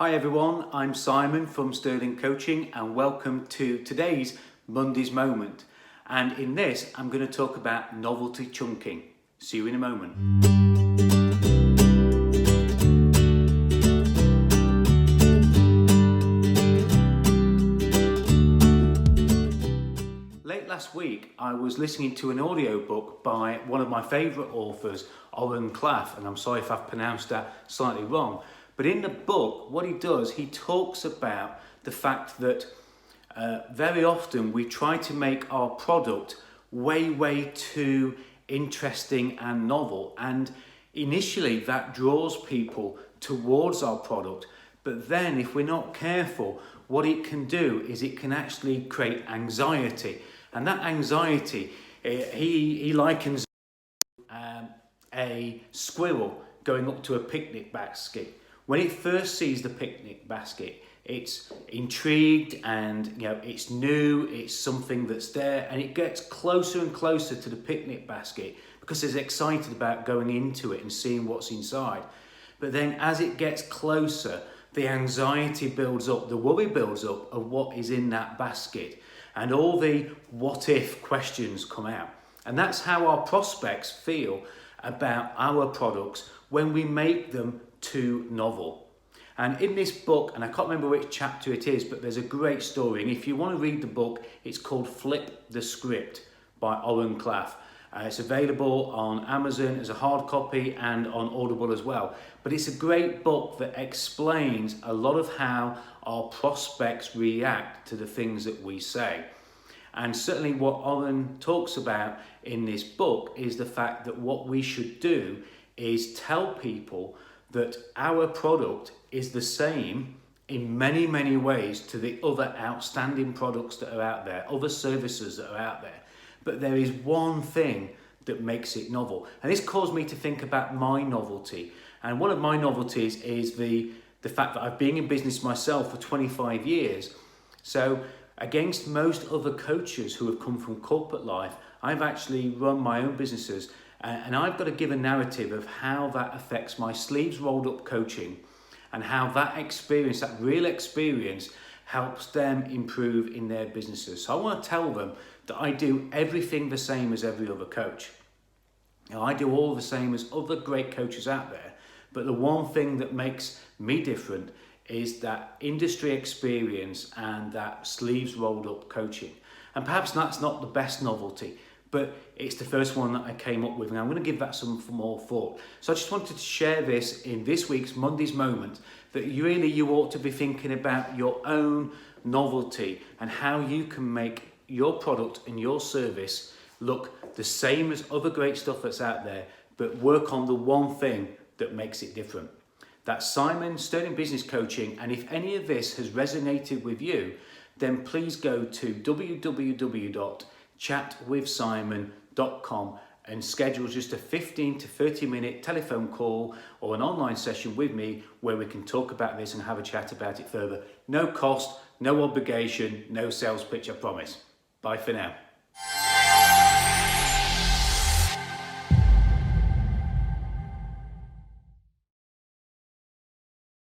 Hi everyone, I'm Simon from Sterling Coaching and welcome to today's Monday's Moment. And in this, I'm going to talk about novelty chunking. See you in a moment. Late last week, I was listening to an audiobook by one of my favourite authors, Oren Klaff, and I'm sorry if I've pronounced that slightly wrong. But in the book, what he does, he talks about the fact that very often we try to make our product way too interesting and novel. And initially that draws people towards our product. But then if we're not careful, what it can do is it can actually create anxiety. And that anxiety, he likens a squirrel going up to a picnic basket. When it first sees the picnic basket, it's intrigued and it's new, it's something that's there, and it gets closer and closer to the picnic basket because it's excited about going into it and seeing what's inside. But then as it gets closer, the anxiety builds up, the worry builds up of what is in that basket, and all the what if questions come out. And that's how our prospects feel about our products when we make them too novel. And in this book, and I can't remember which chapter it is, but there's a great story. And if you want to read the book, it's called Flip the Script by Oren Klaff. It's available on Amazon as a hard copy and on Audible as well. But it's a great book that explains a lot of how our prospects react to the things that we say. And certainly what Oren talks about in this book is the fact that what we should do is tell people that our product is the same in many ways to the other outstanding products that are out there, other services that are out there. But there is one thing that makes it novel. And this caused me to think about my novelty. And one of my novelties is the fact that I've been in business myself for 25 years. So against most other coaches who have come from corporate life, I've actually run my own businesses. And I've got to give a narrative of how that affects my sleeves rolled up coaching and how that experience, that real experience, helps them improve in their businesses. So I want to tell them that I do everything the same as every other coach. I do all the same as other great coaches out there, but the one thing that makes me different is that industry experience and that sleeves rolled up coaching. And perhaps that's not the best novelty, but it's the first one that I came up with, and I'm going to give that some more thought. So I just wanted to share this in this week's Monday's Moment, that you ought to be thinking about your own novelty and how you can make your product and your service look the same as other great stuff that's out there, but work on the one thing that makes it different. That's Simon, Sterling Business Coaching, and if any of this has resonated with you, then please go to www.chatwithsimon.com and schedule just a 15 to 30 minute telephone call or an online session with me where we can talk about this and have a chat about it further. No cost, no obligation, no sales pitch, I promise. Bye for now.